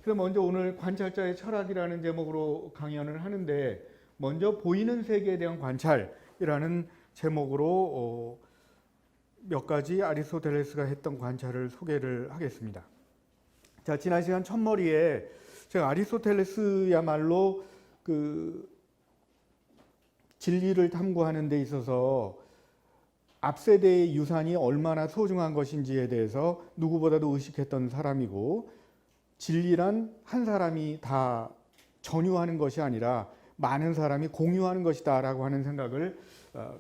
그래서 먼저 오늘 관찰자의 철학이라는 제목으로 강연을 하는데, 먼저 보이는 세계에 대한 관찰이라는 제목으로 몇 가지 아리스토텔레스가 했던 관찰을 소개를 하겠습니다. 자, 지난 시간 첫머리에 제가 아리스토텔레스야말로 그 진리를 탐구하는 데 있어서 앞세대의 유산이 얼마나 소중한 것인지에 대해서 누구보다도 의식했던 사람이고, 진리란 한 사람이 다 전유하는 것이 아니라 많은 사람이 공유하는 것이다 라고 하는 생각을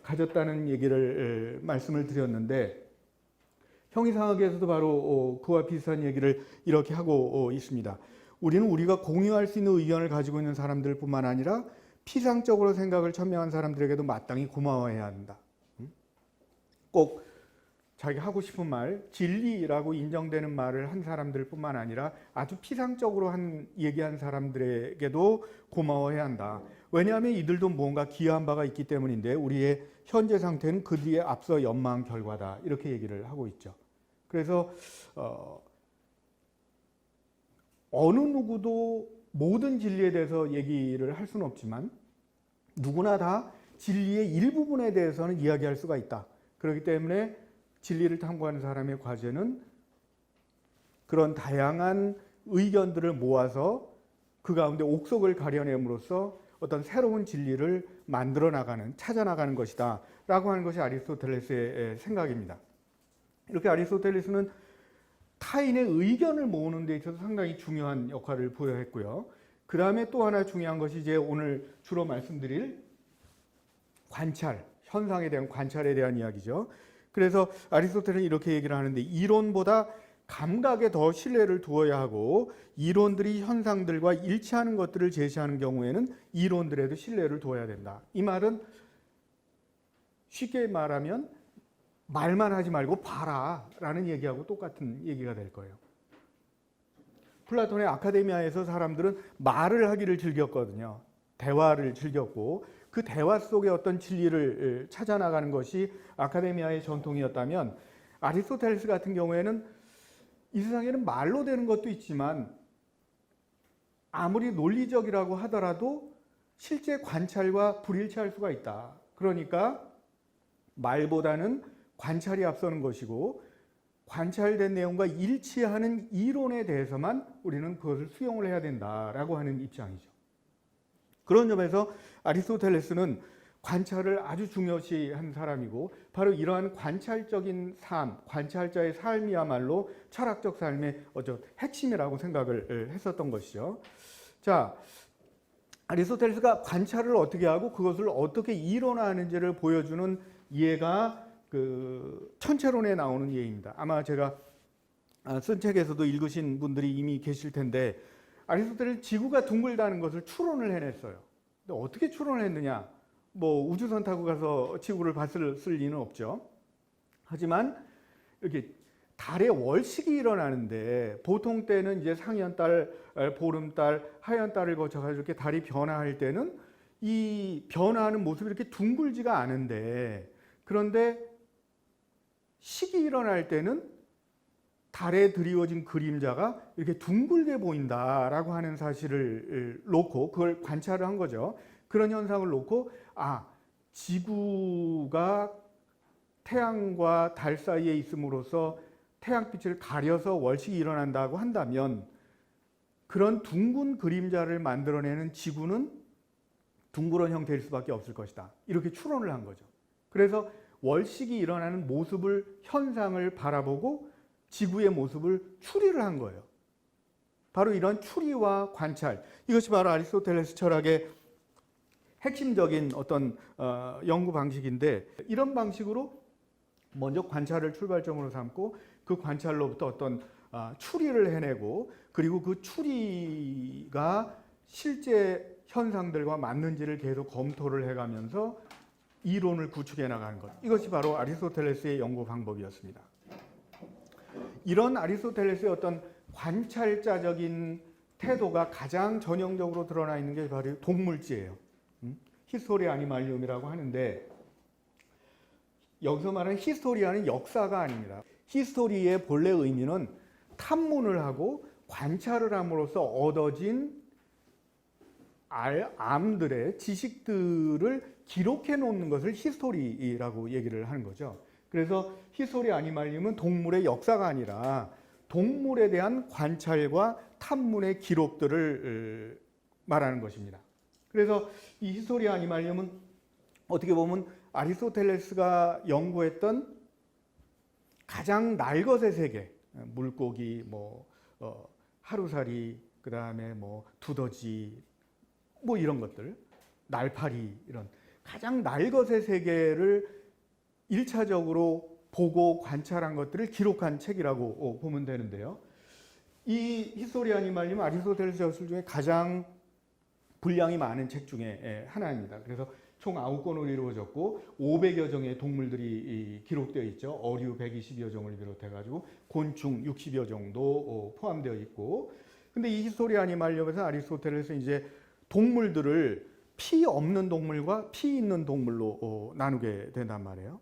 가졌다는 얘기를 말씀을 드렸는데, 형이상학에서도 바로 그와 비슷한 얘기를 이렇게 하고 있습니다. 우리는 우리가 공유할 수 있는 의견을 가지고 있는 사람들 뿐만 아니라 피상적으로 생각을 천명한 사람들에게도 마땅히 고마워해야 한다. 꼭 자기 하고 싶은 말, 진리라고 인정되는 말을 한 사람들 뿐만 아니라 아주 피상적으로 얘기한 사람들에게도 고마워해야 한다. 왜냐하면 이들도 뭔가 기여한 바가 있기 때문인데, 우리의 현재 상태는 그들에 앞서 연마한 결과다. 이렇게 얘기를 하고 있죠. 그래서 어느 누구도 모든 진리에 대해서 얘기를 할 수는 없지만 누구나 다 진리의 일부분에 대해서는 이야기할 수가 있다. 그렇기 때문에 진리를 탐구하는 사람의 과제는 그런 다양한 의견들을 모아서 그 가운데 옥석을 가려냄으로써 어떤 새로운 진리를 만들어 나가는, 찾아 나가는 것이다 라고 하는 것이 아리스토텔레스의 생각입니다. 이렇게 아리스토텔레스는 타인의 의견을 모으는 데 있어서 상당히 중요한 역할을 부여했고요. 그 다음에 또 하나 중요한 것이 이제 오늘 주로 말씀드릴 관찰, 현상에 대한 관찰에 대한 이야기죠. 그래서 아리스토텔은 이렇게 얘기를 하는데, 이론보다 감각에 더 신뢰를 두어야 하고, 이론들이 현상들과 일치하는 것들을 제시하는 경우에는 이론들에도 신뢰를 두어야 된다. 이 말은 쉽게 말하면 말만 하지 말고 봐라 라는 얘기하고 똑같은 얘기가 될 거예요. 플라톤의 아카데미아에서 사람들은 말을 하기를 즐겼거든요. 대화를 즐겼고, 그 대화 속에 어떤 진리를 찾아나가는 것이 아카데미아의 전통이었다면, 아리스토텔레스 같은 경우에는 이 세상에는 말로 되는 것도 있지만 아무리 논리적이라고 하더라도 실제 관찰과 불일치할 수가 있다. 그러니까 말보다는 관찰이 앞서는 것이고, 관찰된 내용과 일치하는 이론에 대해서만 우리는 그것을 수용을 해야 된다라고 하는 입장이죠. 그런 점에서 아리스토텔레스는 관찰을 아주 중요시한 사람이고, 바로 이러한 관찰적인 삶, 관찰자의 삶이야말로 철학적 삶의 어떤 핵심이라고 생각을 했었던 것이죠. 자, 아리스토텔레스가 관찰을 어떻게 하고 그것을 어떻게 이론화하는지를 보여주는 예가 그 천체론에 나오는 예입니다. 아마 제가 쓴 책에서도 읽으신 분들이 이미 계실 텐데, 아리스토텔레스는 지구가 둥글다는 것을 추론을 해냈어요. 근데 어떻게 추론을 했느냐? 뭐 우주선 타고 가서 지구를 봤을 리는 없죠. 하지만 이렇게 달에 월식이 일어나는데, 보통 때는 이제 상현달, 보름달, 하현달을 거쳐서 이렇게 달이 변화할 때는 이 변화하는 모습이 이렇게 둥글지가 않은데, 그런데 식이 일어날 때는 달에 드리워진 그림자가 이렇게 둥글게 보인다라고 하는 사실을 놓고, 그걸 관찰을 한 거죠. 그런 현상을 놓고, 지구가 태양과 달 사이에 있음으로써 태양빛을 가려서 월식이 일어난다고 한다면, 그런 둥근 그림자를 만들어내는 지구는 둥그런 형태일 수밖에 없을 것이다. 이렇게 추론을 한 거죠. 그래서 월식이 일어나는 모습을, 현상을 바라보고 지구의 모습을 추리를 한 거예요. 바로 이런 추리와 관찰, 이것이 바로 아리스토텔레스 철학의 핵심적인 어떤 연구 방식인데, 이런 방식으로 먼저 관찰을 출발점으로 삼고 그 관찰로부터 어떤 추리를 해내고, 그리고 그 추리가 실제 현상들과 맞는지를 계속 검토를 해가면서 이론을 구축해 나가는 것, 이것이 바로 아리스토텔레스의 연구 방법이었습니다. 이런 아리스토텔레스의 어떤 관찰자적인 태도가 가장 전형적으로 드러나 있는 게 바로 동물지예요. 히스토리아 아니말리움이라고 하는데, 여기서 말하는 히스토리아는 역사가 아닙니다. 히스토리의 본래 의미는 탐문을 하고 관찰을 함으로써 얻어진 암들의 지식들을 기록해 놓는 것을 히스토리라고 얘기를 하는 거죠. 그래서 히스토리 아니말리움은 동물의 역사가 아니라 동물에 대한 관찰과 탐문의 기록들을 말하는 것입니다. 그래서 이 히스토리 아니말리움은 어떻게 보면 아리스토텔레스가 연구했던 가장 날것의 세계, 물고기, 하루살이, 그 다음에 두더지, 이런 것들, 날파리, 이런 가장 날것의 세계를 1차적으로 보고 관찰한 것들을 기록한 책이라고 보면 되는데요. 이 히스토리 아니말리움 아리스토텔레스 저술 중에 가장 분량이 많은 책 중에 하나입니다. 그래서 총 9권으로 이루어졌고 500여 종의 동물들이 기록되어 있죠. 어류 120여 종을 비롯해가지고 곤충 60여 종도 포함되어 있고, 근데 이 히스토리 아니말리움에서 아리스토텔레스 이제 동물들을 피 없는 동물과 피 있는 동물로 나누게 된단 말이에요.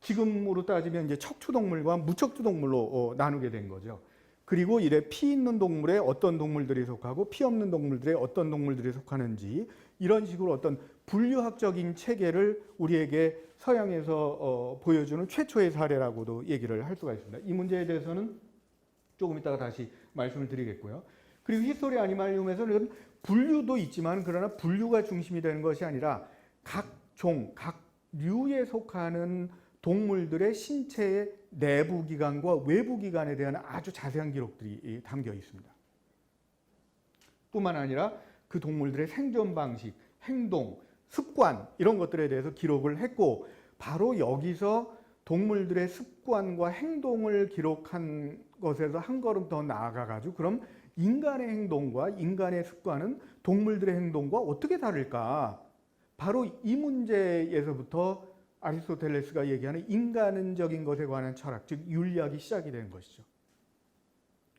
지금으로 따지면 이제 척추동물과 무척추동물로 나누게 된 거죠. 그리고 이래 피 있는 동물에 어떤 동물들이 속하고 피 없는 동물들에 어떤 동물들이 속하는지, 이런 식으로 어떤 분류학적인 체계를 우리에게 서양에서 보여주는 최초의 사례라고도 얘기를 할 수가 있습니다. 이 문제에 대해서는 조금 이따가 다시 말씀을 드리겠고요. 그리고 히스토리 아니말리움에서는 분류도 있지만, 그러나 분류가 중심이 되는 것이 아니라 각 종, 각 류에 속하는 동물들의 신체의 내부 기관과 외부 기관에 대한 아주 자세한 기록들이 담겨 있습니다. 뿐만 아니라 그 동물들의 생존 방식, 행동, 습관, 이런 것들에 대해서 기록을 했고, 바로 여기서 동물들의 습관과 행동을 기록한 것에서 한 걸음 더 나아가가지고, 그럼 인간의 행동과 인간의 습관은 동물들의 행동과 어떻게 다를까? 바로 이 문제에서부터 아리스토텔레스가 얘기하는 인간적인 것에 관한 철학, 즉 윤리학이 시작이 되는 것이죠.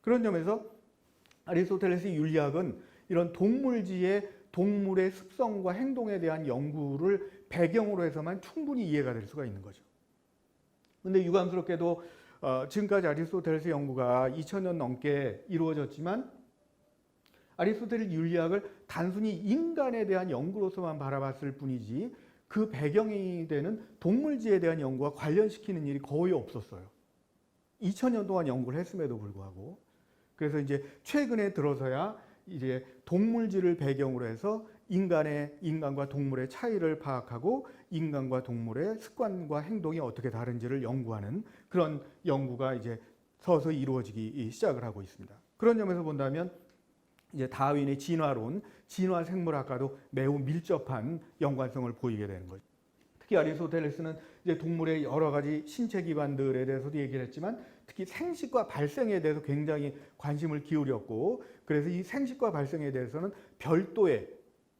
그런 점에서 아리스토텔레스의 윤리학은 이런 동물지의 동물의 습성과 행동에 대한 연구를 배경으로 해서만 충분히 이해가 될 수가 있는 거죠. 그런데 유감스럽게도 지금까지 아리스토텔레스 연구가 2000년 넘게 이루어졌지만, 아리스토텔레스 윤리학을 단순히 인간에 대한 연구로서만 바라봤을 뿐이지 그 배경이 되는 동물지에 대한 연구와 관련시키는 일이 거의 없었어요. 2000년 동안 연구를 했음에도 불구하고. 그래서 이제 최근에 들어서야 이제 동물지를 배경으로 해서 인간과 동물의 차이를 파악하고 인간과 동물의 습관과 행동이 어떻게 다른지를 연구하는 그런 연구가 이제 서서히 이루어지기 시작을 하고 있습니다. 그런 점에서 본다면 이제 다윈의 진화론, 진화 생물학과도 매우 밀접한 연관성을 보이게 되는 거죠. 특히 아리스토텔레스는 이제 동물의 여러 가지 신체 기관들에 대해서도 얘기를 했지만, 특히 생식과 발생에 대해서 굉장히 관심을 기울였고, 그래서 이 생식과 발생에 대해서는 별도의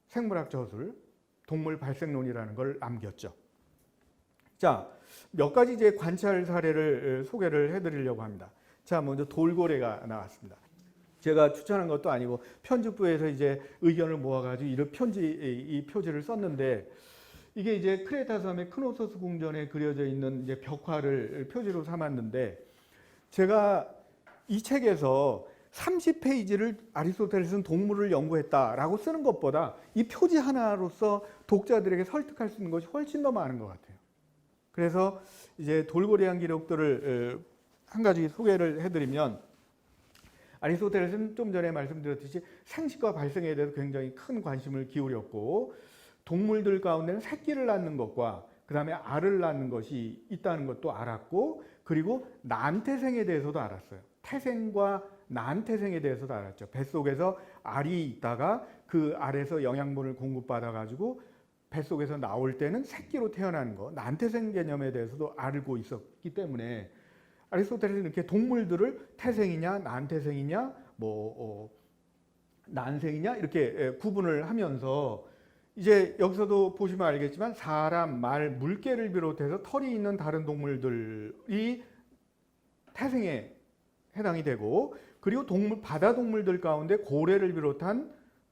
생물학 저술, 동물 발생론이라는 걸 남겼죠. 자, 몇 가지 이제 관찰 사례를 소개를 해드리려고 합니다. 자, 먼저 돌고래가 나왔습니다. 제가 추천한 것도 아니고 편집부에서 이제 의견을 모아가지고 이런 이 표지를 썼는데, 이게 이제 크레타 섬의 크노소스 궁전에 그려져 있는 이제 벽화를 표지로 삼았는데, 제가 이 책에서 30페이지를 아리스토텔레스는 동물을 연구했다라고 쓰는 것보다 이 표지 하나로서 독자들에게 설득할 수 있는 것이 훨씬 더 많은 것 같아요. 그래서 이제 돌고래한 기록들을 한 가지 소개를 해드리면, 아리스토텔레스는 좀 전에 말씀드렸듯이 생식과 발생에 대해서 굉장히 큰 관심을 기울였고, 동물들 가운데는 새끼를 낳는 것과 그 다음에 알을 낳는 것이 있다는 것도 알았고, 그리고 난태생에 대해서도 알았어요. 태생과 난태생에 대해서도 알았죠. 뱃속에서 알이 있다가 그 알에서 영양분을 공급받아 가지고 뱃속에서 나올 때는 새끼로 태어나는 거, 난태생 개념에 대해서도 알고 있었기 때문에 아리스토텔레스는 이렇게 동물들을 태생이냐 난태생이냐 난생이냐 이렇게 구분을 하면서, 이제 여기서도 보시면 알겠지만 사람, 말, 물개를 비롯해서 털이 있는 다른 동물들이 태생에 해당이 되고, 그리고 바다 동물들 가운데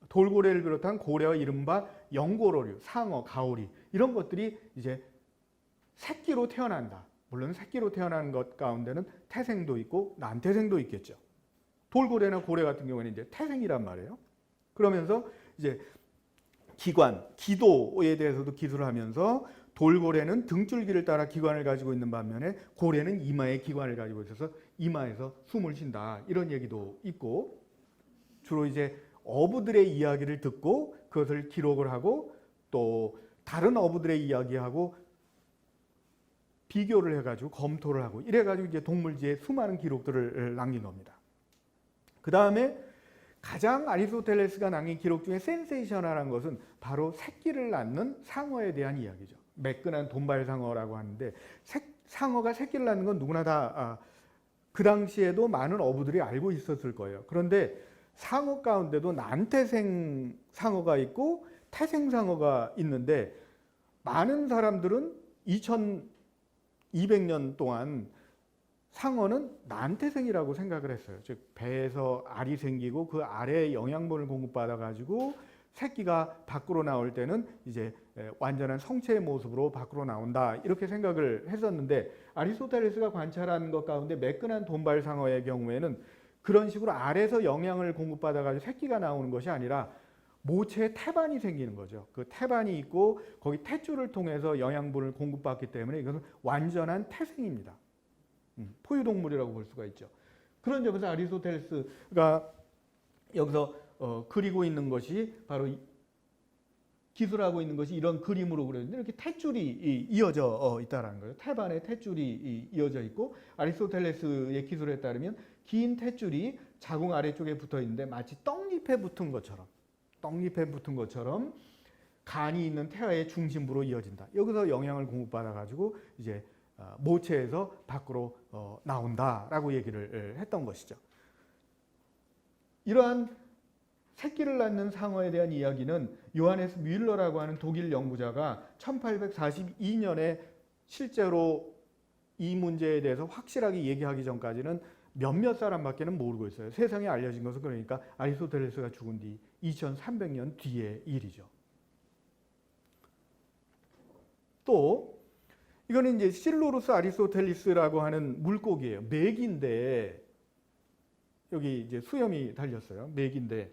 돌고래를 비롯한 고래와 이른바 영고로류, 상어, 가오리, 이런 것들이 이제 새끼로 태어난다. 물론 새끼로 태어난 것 가운데는 태생도 있고 난태생도 있겠죠. 돌고래나 고래 같은 경우에는 이제 태생이란 말이에요. 그러면서 이제 기관, 기도에 대해서도 기술을 하면서 돌고래는 등줄기를 따라 기관을 가지고 있는 반면에 고래는 이마에 기관을 가지고 있어서 이마에서 숨을 쉰다. 이런 얘기도 있고, 주로 이제 어부들의 이야기를 듣고 그것을 기록을 하고 또 다른 어부들의 이야기하고 비교를 해가지고 검토를 하고 이래가지고 이제 동물지에 수많은 기록들을 남긴 겁니다. 그 다음에 가장 아리스토텔레스가 남긴 기록 중에 센세이셔널한 것은 바로 새끼를 낳는 상어에 대한 이야기죠. 매끈한 돈발상어라고 하는데 상어가 새끼를 낳는 건 누구나 다 그 당시에도 많은 어부들이 알고 있었을 거예요. 그런데 상어 가운데도 난태생 상어가 있고 태생 상어가 있는데 많은 사람들은 2200년 동안 상어는 난태생이라고 생각을 했어요. 즉 배에서 알이 생기고 그 알에 영양분을 공급받아 가지고 새끼가 밖으로 나올 때는 이제 완전한 성체의 모습으로 밖으로 나온다 이렇게 생각을 했었는데 아리스토텔레스가 관찰한 것 가운데 매끈한 돈발상어의 경우에는 그런 식으로 알에서 영양을 공급받아 가지고 새끼가 나오는 것이 아니라 모체에 태반이 생기는 거죠. 그 태반이 있고 거기 탯줄을 통해서 영양분을 공급받기 때문에 이것은 완전한 태생입니다. 포유동물이라고 볼 수가 있죠. 그런 점에서 아리스토텔레스가 여기서 그리고 있는 것이 바로 기술하고 있는 것이 이런 그림으로 그려졌는데 이렇게 탯줄이 이어져 있다는 거예요. 태반에 탯줄이 이어져 있고 아리스토텔레스의 기술에 따르면 긴 탯줄이 자궁 아래쪽에 붙어 있는데 마치 떡잎에 붙은 것처럼 간이 있는 태아의 중심부로 이어진다. 여기서 영양을 공급받아 가지고 이제 모체에서 밖으로 나온다라고 얘기를 했던 것이죠. 이러한 새끼를 낳는 상어에 대한 이야기는 요하네스 뮬러라고 하는 독일 연구자가 1842년에 실제로 이 문제에 대해서 확실하게 얘기하기 전까지는 몇몇 사람밖에는 모르고 있어요. 세상에 알려진 것은 그러니까 아리스토텔레스가 죽은 뒤 2300년 뒤의 일이죠. 또 이거는 이제 실로루스 아리스토텔리스라고 하는 물고기예요. 맥인데 여기 이제 수염이 달렸어요. 맥인데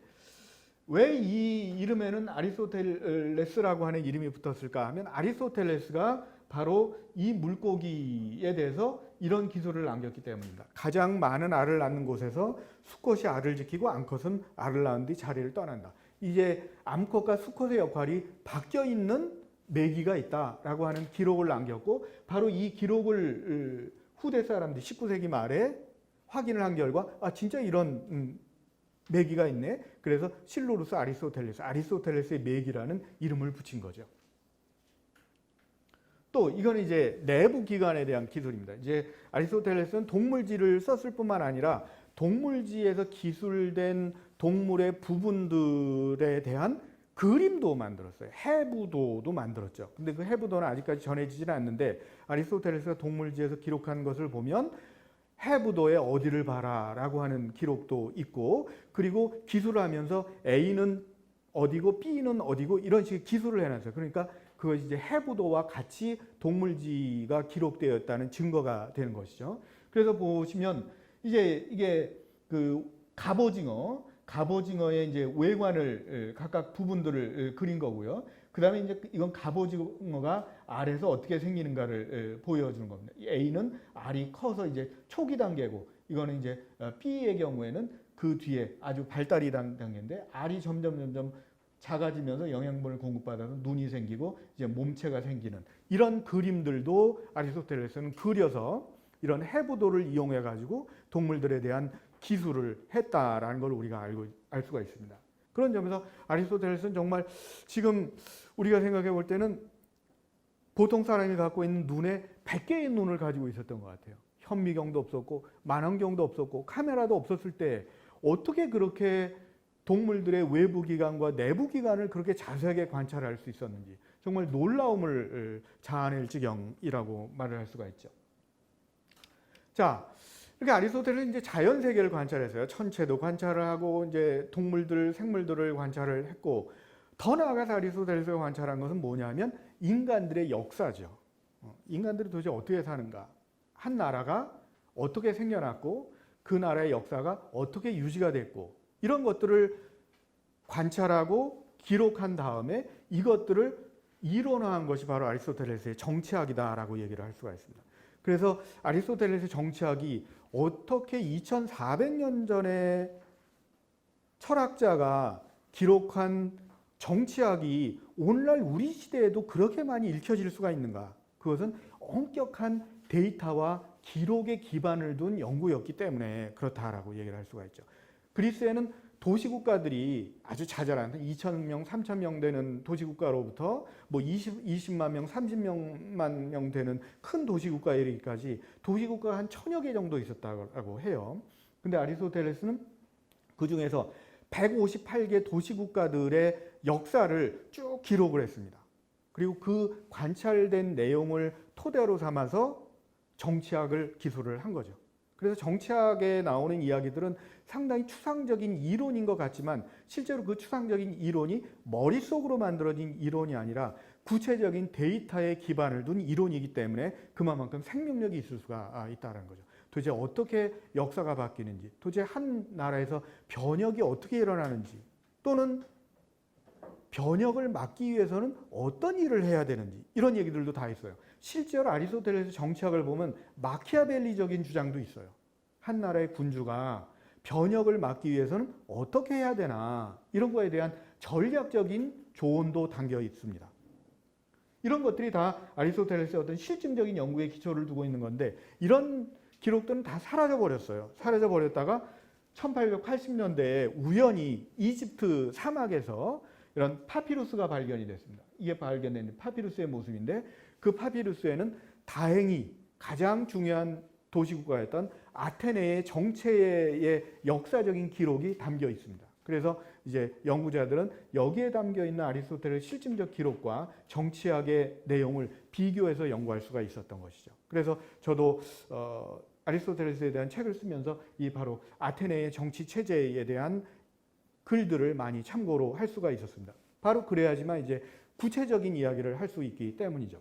왜 이 이름에는 아리스토텔레스라고 하는 이름이 붙었을까 하면 아리스토텔레스가 바로 이 물고기에 대해서 이런 기술을 남겼기 때문입니다. 가장 많은 알을 낳는 곳에서 수컷이 알을 지키고 암컷은 알을 낳은 뒤 자리를 떠난다. 이제 암컷과 수컷의 역할이 바뀌어 있는 메기가 있다라고 하는 기록을 남겼고 바로 이 기록을 후대 사람들이 19세기 말에 확인을 한 결과 진짜 이런 메기가 있네. 그래서 실로루스 아리스토텔레스의 메기라는 이름을 붙인 거죠. 또 이건 이제 내부 기관에 대한 기술입니다. 이제 아리스토텔레스는 동물지를 썼을 뿐만 아니라 동물지에서 기술된 동물의 부분들에 대한 그림도 만들었어요. 해부도도 만들었죠. 근데 그 해부도는 아직까지 전해지지는 않는데 아리스토텔레스가 동물지에서 기록한 것을 보면 해부도에 어디를 봐라라고 하는 기록도 있고 그리고 기술을 하면서 A는 어디고 B는 어디고 이런 식의 기술을 해놨어요. 그러니까 그것이 이제 해부도와 같이 동물지가 기록되었다는 증거가 되는 것이죠. 그래서 보시면 이제 이게 그 갑오징어의 이제 외관을 각각 부분들을 그린 거고요. 그 다음에 이제 이건 갑오징어가 알에서 어떻게 생기는가를 보여주는 겁니다. A는 알이 커서 이제 초기 단계고 이거는 이제 B의 경우에는 그 뒤에 아주 발달이 단계인데 알이 점점 작아지면서 영양분을 공급받아서 눈이 생기고 이제 몸체가 생기는 이런 그림들도 아리스토텔레스는 그려서 이런 해부도를 이용해 가지고 동물들에 대한 기술을 했다라는 걸 우리가 알 수가 있습니다. 그런 점에서 아리스토텔레스는 정말 지금 우리가 생각해 볼 때는 보통 사람이 갖고 있는 눈에 100개의 눈을 가지고 있었던 것 같아요. 현미경도 없었고 만원경도 없었고 카메라도 없었을 때 어떻게 그렇게 동물들의 외부 기관과 내부 기관을 그렇게 자세하게 관찰할 수 있었는지 정말 놀라움을 자아낼 지경이라고 말을 할 수가 있죠. 자, 이렇게 아리스토텔레스는 이제 자연 세계를 관찰했어요. 천체도 관찰을 하고 이제 동물들, 생물들을 관찰을 했고 더 나아가서 아리스토텔레스가 관찰한 것은 뭐냐면 인간들의 역사죠. 인간들이 도대체 어떻게 사는가? 한 나라가 어떻게 생겨났고 그 나라의 역사가 어떻게 유지가 됐고 이런 것들을 관찰하고 기록한 다음에 이것들을 이론화한 것이 바로 아리스토텔레스의 정치학이다라고 얘기를 할 수가 있습니다. 그래서 아리스토텔레스의 정치학이 어떻게 2400년 전에 철학자가 기록한 정치학이 오늘날 우리 시대에도 그렇게 많이 읽혀질 수가 있는가? 그것은 엄격한 데이터와 기록에 기반을 둔 연구였기 때문에 그렇다라고 얘기를 할 수가 있죠. 그리스에는 도시국가들이 아주 자잘한 2,000명, 3,000명 되는 도시국가로부터 뭐 20만 명, 30만 명 되는 큰 도시국가에 이르기까지 도시국가가 한 1000여 개 정도 있었다고 해요. 근데 아리스토텔레스는 그 중에서 158개 도시국가들의 역사를 쭉 기록을 했습니다. 그리고 그 관찰된 내용을 토대로 삼아서 정치학을 기술을 한 거죠. 그래서 정치학에 나오는 이야기들은 상당히 추상적인 이론인 것 같지만 실제로 그 추상적인 이론이 머릿속으로 만들어진 이론이 아니라 구체적인 데이터에 기반을 둔 이론이기 때문에 그만큼 생명력이 있을 수가 있다는 거죠. 도대체 어떻게 역사가 바뀌는지, 도대체 한 나라에서 변혁이 어떻게 일어나는지, 또는 변혁을 막기 위해서는 어떤 일을 해야 되는지 이런 얘기들도 다 있어요. 실제로 아리스토텔레스 정치학을 보면 마키아벨리적인 주장도 있어요. 한 나라의 군주가 변혁을 막기 위해서는 어떻게 해야 되나 이런 거에 대한 전략적인 조언도 담겨 있습니다. 이런 것들이 다 아리스토텔레스의 어떤 실증적인 연구에 기초를 두고 있는 건데 이런 기록들은 다 사라져 버렸어요. 사라져 버렸다가 1880년대에 우연히 이집트 사막에서 이런 파피루스가 발견이 됐습니다. 이게 발견된 파피루스의 모습인데 그 파피루스에는 다행히 가장 중요한 도시국가였던 아테네의 정체의 역사적인 기록이 담겨 있습니다. 그래서 이제 연구자들은 여기에 담겨 있는 아리스토텔의 실증적 기록과 정치학의 내용을 비교해서 연구할 수가 있었던 것이죠. 그래서 저도 아리스토텔레스에 대한 책을 쓰면서 이 바로 아테네의 정치 체제에 대한 글들을 많이 참고로 할 수가 있었습니다. 바로 그래야지만 이제 구체적인 이야기를 할 수 있기 때문이죠.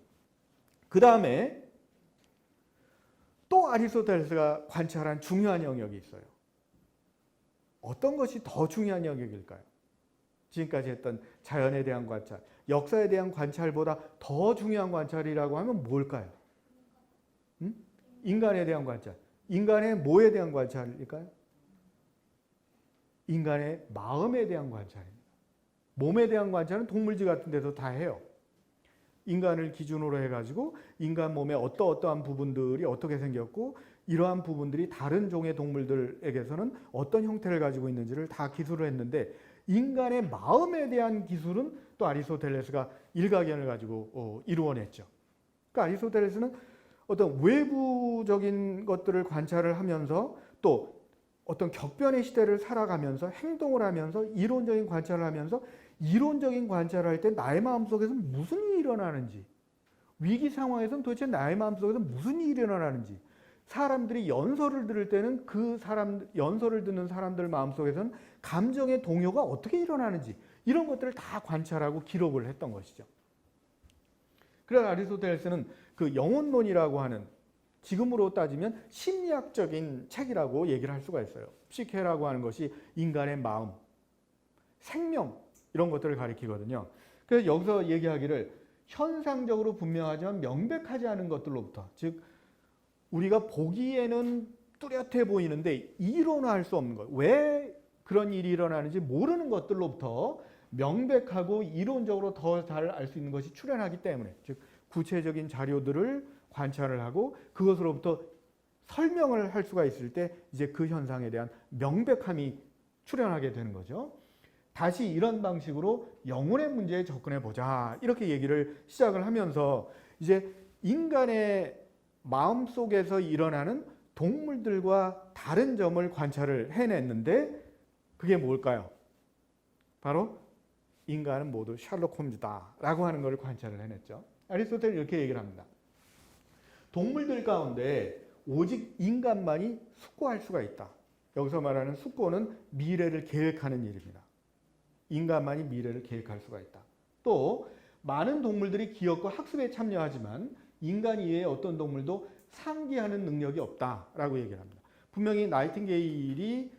그 다음에 또 아리스토텔레스가 관찰한 중요한 영역이 있어요. 어떤 것이 더 중요한 영역일까요? 지금까지 했던 자연에 대한 관찰, 역사에 대한 관찰보다 더 중요한 관찰이라고 하면 뭘까요? 인간에 대한 관찰. 인간의 뭐에 대한 관찰일까요? 인간의 마음에 대한 관찰입니다. 몸에 대한 관찰은 동물지 같은 데서 다 해요. 인간을 기준으로 해가지고 인간 몸의 어떠한 부분들이 어떻게 생겼고 이러한 부분들이 다른 종의 동물들에게서는 어떤 형태를 가지고 있는지를 다 기술을 했는데 인간의 마음에 대한 기술은 또 아리스토텔레스가 일가견을 가지고 이루어냈죠. 그러니까 아리스토텔레스는 어떤 외부적인 것들을 관찰을 하면서 또 어떤 격변의 시대를 살아가면서 행동을 하면서 이론적인 관찰을 하면서 이론적인 관찰을 할 때 나의 마음속에서 무슨 일이 일어나는지 위기 상황에서는 도대체 나의 마음속에서 무슨 일이 일어나는지 사람들이 연설을 들을 때는 그 연설을 듣는 사람들 마음속에서는 감정의 동요가 어떻게 일어나는지 이런 것들을 다 관찰하고 기록을 했던 것이죠. 그래서 아리스토텔레스는 그 영혼론이라고 하는 지금으로 따지면 심리학적인 책이라고 얘기를 할 수가 있어요. psyche라고 하는 것이 인간의 마음, 생명 이런 것들을 가리키거든요. 그래서 여기서 얘기하기를 현상적으로 분명하지만 명백하지 않은 것들로부터 즉 우리가 보기에는 뚜렷해 보이는데 이론화할 수 없는 것, 왜 그런 일이 일어나는지 모르는 것들로부터 명백하고 이론적으로 더 잘 알 수 있는 것이 출현하기 때문에 즉 구체적인 자료들을 관찰을 하고 그것으로부터 설명을 할 수가 있을 때 이제 그 현상에 대한 명백함이 출현하게 되는 거죠. 다시 이런 방식으로 영혼의 문제에 접근해 보자 이렇게 얘기를 시작을 하면서 이제 인간의 마음속에서 일어나는 동물들과 다른 점을 관찰을 해냈는데 그게 뭘까요? 바로 인간은 모두 셜록 홈즈다 라고 하는 것을 관찰을 해냈죠. 아리스토텔은 이렇게 얘기를 합니다. 동물들 가운데 오직 인간만이 숙고할 수가 있다. 여기서 말하는 숙고는 미래를 계획하는 일입니다. 인간만이 미래를 계획할 수가 있다. 또 많은 동물들이 기억과 학습에 참여하지만 인간 이외의 어떤 동물도 상기하는 능력이 없다라고 얘기를 합니다. 분명히 나이팅게일이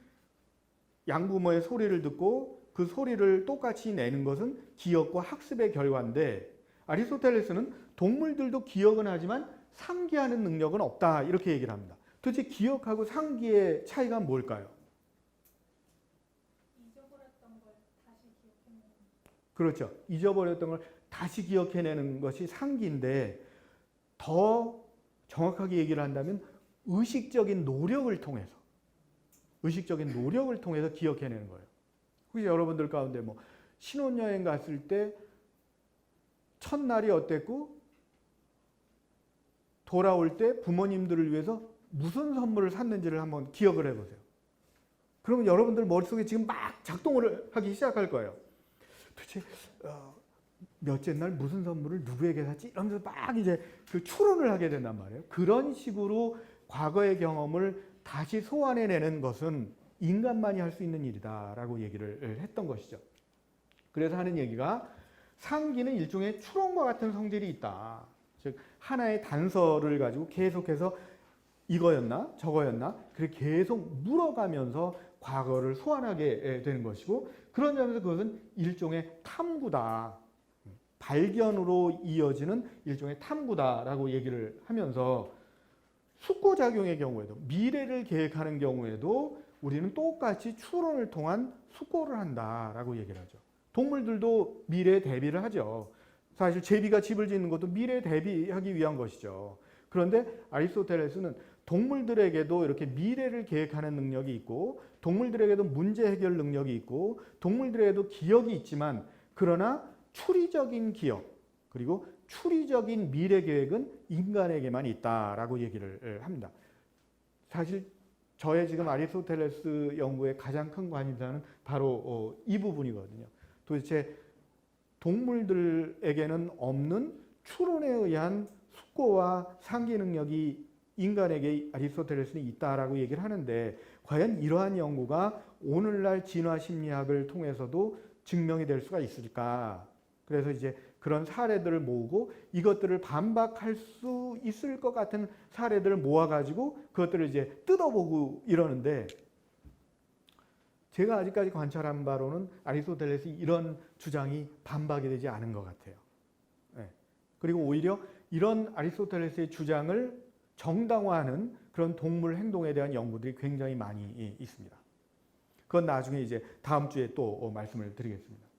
양부모의 소리를 듣고 그 소리를 똑같이 내는 것은 기억과 학습의 결과인데, 아리스토텔레스는 동물들도 기억은 하지만 상기하는 능력은 없다 이렇게 얘기를 합니다. 도대체 기억하고 상기의 차이가 뭘까요? 잊어버렸던 걸 다시 기억해내는. 그렇죠. 잊어버렸던 걸 다시 기억해내는 것이 상기인데, 더 정확하게 얘기를 한다면 의식적인 노력을 통해서 기억해내는 거예요. 혹시 여러분들 가운데 뭐 신혼여행 갔을 때 첫날이 어땠고 돌아올 때 부모님들을 위해서 무슨 선물을 샀는지를 한번 기억을 해보세요. 그러면 여러분들 머릿속에 지금 막 작동을 하기 시작할 거예요. 도대체 몇째 날 무슨 선물을 누구에게 샀지? 이러면서 막 이제 그 추론을 하게 된단 말이에요. 그런 식으로 과거의 경험을 다시 소환해내는 것은 인간만이 할 수 있는 일이다라고 얘기를 했던 것이죠. 그래서 하는 얘기가 상기는 일종의 추론과 같은 성질이 있다. 즉 하나의 단서를 가지고 계속해서 이거였나 저거였나 그렇게 계속 물어가면서 과거를 소환하게 되는 것이고, 그런 점에서 그것은 일종의 탐구다. 발견으로 이어지는 일종의 탐구다라고 얘기를 하면서, 숙고작용의 경우에도, 미래를 계획하는 경우에도 우리는 똑같이 추론을 통한 숙고를 한다라고 얘기를 하죠. 동물들도 미래에 대비를 하죠. 사실 제비가 집을 짓는 것도 미래에 대비하기 위한 것이죠. 그런데 아리스토텔레스는 동물들에게도 이렇게 미래를 계획하는 능력이 있고, 동물들에게도 문제 해결 능력이 있고, 동물들에게도 기억이 있지만, 그러나 추리적인 기억 그리고 추리적인 미래 계획은 인간에게만 있다라고 얘기를 합니다. 사실 저의 지금 아리스토텔레스 연구의 가장 큰 관심사는 바로 이 부분이거든요. 도대체 동물들에게는 없는 추론에 의한 숙고와 상기 능력이 인간에게 아리스토텔레스는 있다라고 얘기를 하는데, 과연 이러한 연구가 오늘날 진화 심리학을 통해서도 증명이 될 수가 있을까? 그래서 이제 그런 사례들을 모으고 이것들을 반박할 수 있을 것 같은 사례들을 모아가지고 그것들을 이제 뜯어보고 이러는데, 제가 아직까지 관찰한 바로는 아리스토텔레스 이런 주장이 반박이 되지 않은 것 같아요. 네. 그리고 오히려 이런 아리스토텔레스의 주장을 정당화하는 그런 동물 행동에 대한 연구들이 굉장히 많이 있습니다. 그건 나중에 이제 다음 주에 또 말씀을 드리겠습니다.